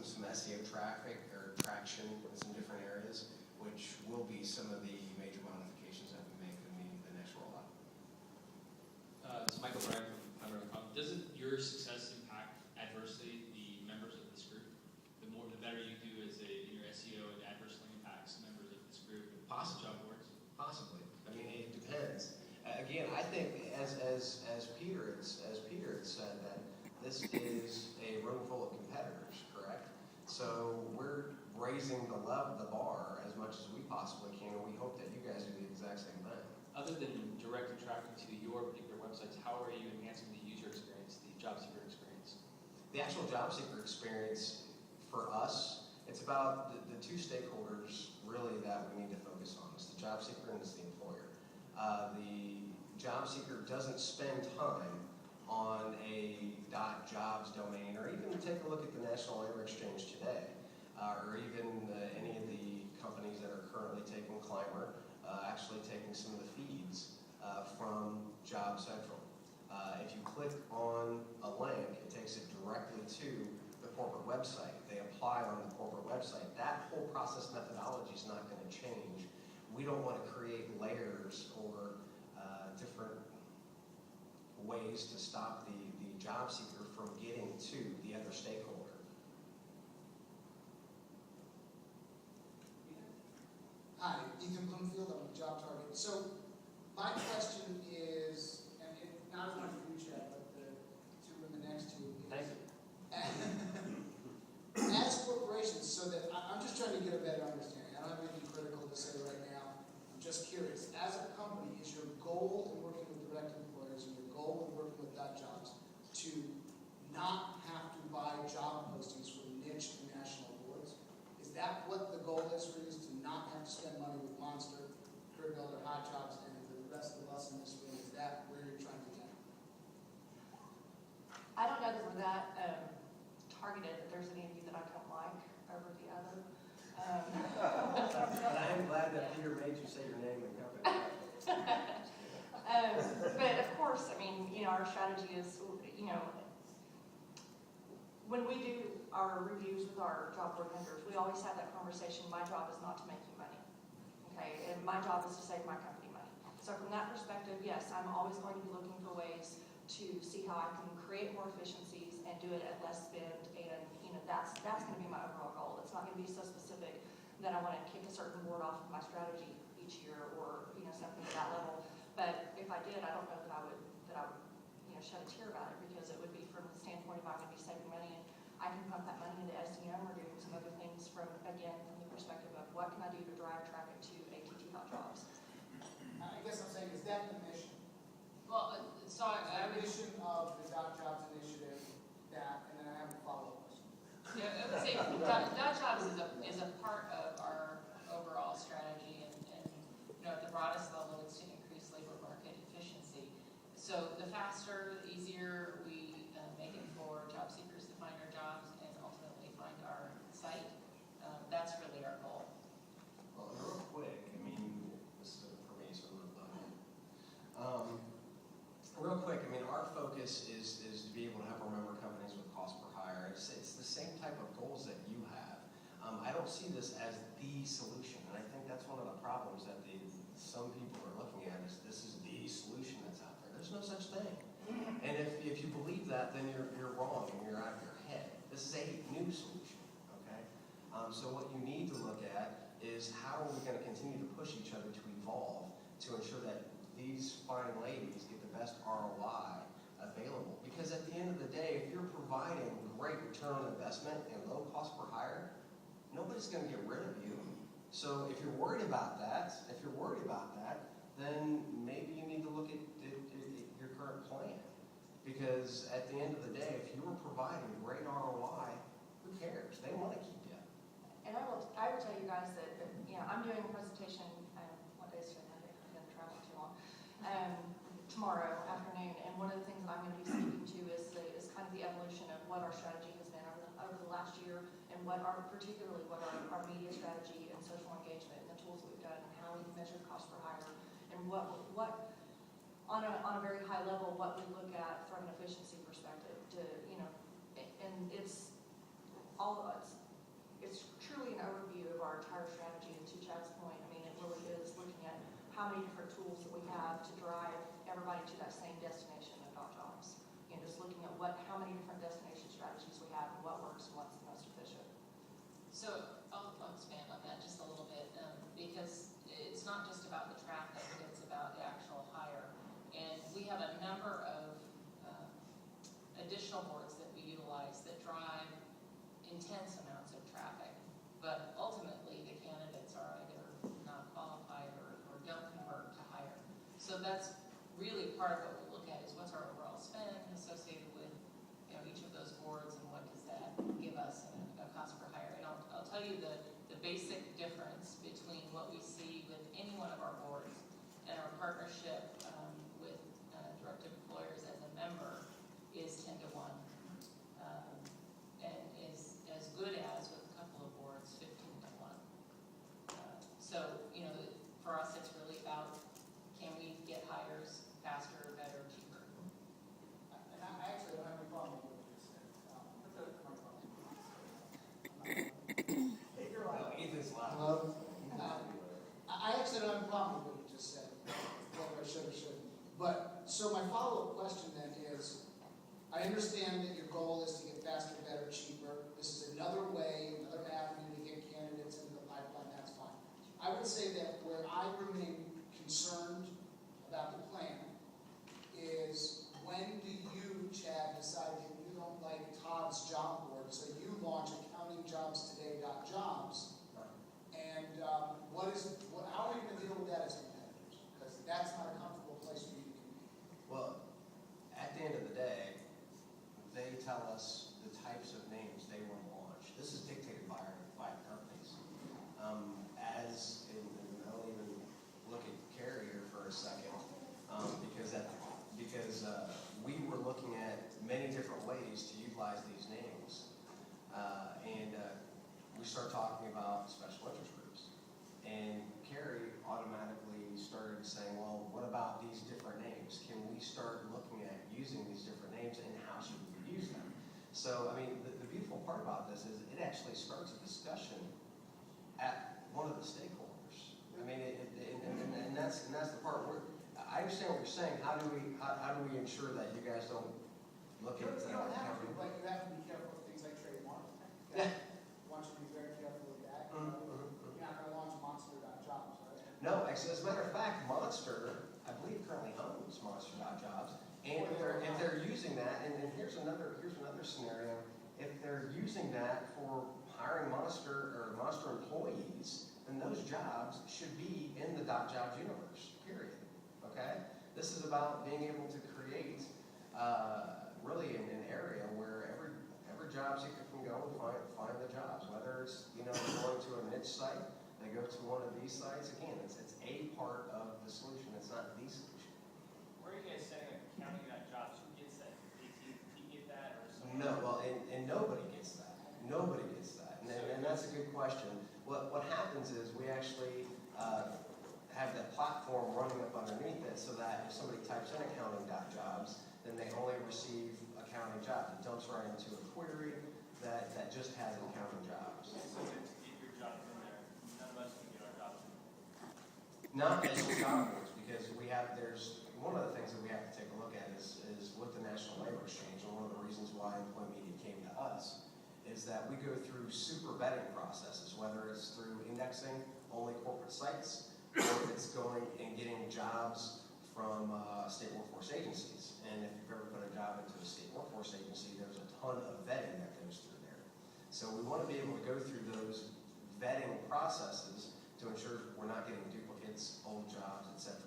some SEO traffic or traction in some different areas, which will be some of the major modifications that we make in the next rollout. It's Michael Bryan from Hunter.com. Doesn't your success impact adversely the members of this group? The better you do as in your SEO, it adversely impacts members of this group. Possibly. Job boards. Possibly. I mean, it depends. Again, I think as Peter had said, that this is a room full of competitors, correct? So we're raising the bar as much as we possibly can, and we hope that you guys do the exact same thing. Other than directing traffic to your particular websites, how are you enhancing the user experience, the job seeker experience? The actual job seeker experience for us, it's about the two stakeholders really that we need to focus on. It's the job seeker and it's the employer. The job seeker doesn't spend time on a .jobs domain, or even take a look at the National Labor Exchange today, or even any of the companies that are currently taking Climber, actually taking some of the feeds from Job Central. If you click on a link, it takes it directly to the corporate website. They apply on the corporate website. That whole process methodology is not going to change. We don't want to create layers or different ways to stop the job seeker from getting to the other stakeholder. Hi, Ethan Bloomfield, I'm with Job Target. So my question is, and not as much for you, Chad, but the two women next to you. Thank you. As corporations, so that I'm just trying to get a better understanding. I don't have anything critical to say right now. I'm just curious. As a company, is your goal in working with direct employers and your goal in working with .jobs to not have to buy job postings from niche and national boards? Is that what the goal is for you, is to not have to spend money with Monster, Career Builder, Hot Jobs, and the rest of us in this room? Is that where you're trying to get? I don't know that we're that targeted, that there's any of you that I don't like over the other. But I am glad that Peter made you say your name and company. But of course, I mean, our strategy is, when we do our reviews with our job board vendors, we always have that conversation. My job is not to make you money, okay? And my job is to save my company money. So from that perspective, yes, I'm always going to be looking for ways to see how I can create more efficiencies and do it at less spend. And that's going to be my overall goal. It's not going to be so specific that I want to kick a certain board off of my strategy each year, or something at that level. But if I did, I don't know that I would shed a tear about it, because it would be from the standpoint of I'm going to be saving money, and I can pump that money into SEM or doing some other things from the perspective of what can I do to drive traffic to ATT Hot Jobs. I guess I'm saying, is that the mission? Well, so I The would, mission of the .jobs initiative, and then I have a follow-up question. yeah, I would say .jobs is a part of our overall strategy, and at the broadest level, it's to increase labor market efficiency. So the faster, the easier we make it for job seekers to find our jobs and ultimately find our site, that's really our goal. Well, real quick, I mean, this is for me, so I'm going to butt in. Real quick, I mean, our focus is to be able to help our member companies with cost per hire. It's the same type of goals that you have. I don't see this as the solution, and I think that's one of the problems that some people are looking at, is this is the solution that's out there. There's no such thing. And if you believe that, then you're wrong and you're out of your head. This is a new solution, okay? So what you need to look at is how are we going to continue to push each other to evolve to ensure that these fine ladies get the best ROI available. Because at the end of the day, if you're providing great return on investment and low cost per hire, nobody's going to get rid of you. So if you're worried about that, then maybe you need to look at your current plan. Because at the end of the day, if you were providing great ROI, who cares? They want to keep you. And I will tell you guys that I'm doing a presentation. What day is today? I'm going to travel too long. Tomorrow afternoon, and one of the things that I'm going to be speaking to is kind of the evolution of what our strategy has been over the last year, and particularly what our media strategy and social engagement and the tools that we've done, and how we measure cost per hire, and what on a very high level, what we look at from an efficiency perspective. And it's all of us. how many different tools that we have to drive everybody to that same destination of .jobs. And just looking at how many different destination strategies we have and what works and what's the most efficient. So I'll expand on that just a little bit, because it's not just about the traffic, it's about the actual hire. And we have a number of additional boards that we utilize that drive intense amounts of traffic, but ultimately the candidates are either not qualified or don't convert to hire. So that's really part of what we look at, is what's our overall spend associated with each of those boards, and what does that give us in a cost per hire. And I'll tell you the basic difference between what we see with any one of our boards and our partnership with direct employers as a member is 10 to 1, and is as good as with a couple of boards 15 to 1. So for us it's really about, can we get hires faster, better, cheaper? And I actually don't have any problem with what you just said. Hey, you're Well, right. Ethan's loud. Hello? I actually don't have a problem with what you just said, whether I should or shouldn't. But, so my follow-up question then is, I understand that your goal is to get faster, better, cheaper. This is another way, another avenue to get candidates into the pipeline, that's fine. I would say that where I remain concerned about the plan is, when do you, Chad, decide that you don't like Todd's job board, so you launch accountingjobstoday.jobs? And how are you going to deal with that as competitors? Because that's not a comfortable place for you to compete. Well, at the end of the day, they tell us the types of names they want to launch. This is dictated by the companies. And I'll even look at Carrie here for a second, because we were looking at many different ways to utilize these names, and we start talking about special interest groups. And Carrie automatically started saying, well, what about these different names? Can we start looking at using these different names, and how should we use them? So, I mean, the beautiful part about this is it actually starts a discussion at one of the stakeholders. I mean, and that's the part where I understand what you're saying. How do we ensure that you guys don't look You at don't have to, but you have to be careful with things like trademark. Yeah. I want you to be very careful with that. You're not going to launch monster.jobs, right? No, actually, as a matter of fact, Monster, I believe, currently owns Monster.jobs. And if they're using that, and here's another scenario, if they're using that for hiring Monster or Monster employees, then those jobs should be in the .jobs universe, period. Okay? This is about being able to create really an area where every job seeker can go and find the jobs, whether it's going to a niche site, they go to one of these sites. Again, it's a part of the solution. It's not the solution. Where are you guys setting up accounting.jobs? Who gets that? AT&T get that, or someone? No, well, and nobody gets that. Nobody gets that, and that's a good question. What happens is we actually have that platform running up underneath it, so that if somebody types in accounting.jobs, then they only receive accounting jobs. It dumps right into a query that just has accounting jobs. So to get your job in there, none of us can get our jobs in there. Not as job boards, because there's one of the things that we have to take a look at is with the National Labor Exchange, and one of the reasons why Employment Media came to us is that we go through super vetting processes, whether it's through indexing only corporate sites, or if it's going and getting jobs from state workforce agencies. And if you've ever put a job into a state workforce agency, there's a ton of vetting that goes through there. So we want to be able to go through those vetting processes to ensure we're not getting duplicates, old jobs, et cetera.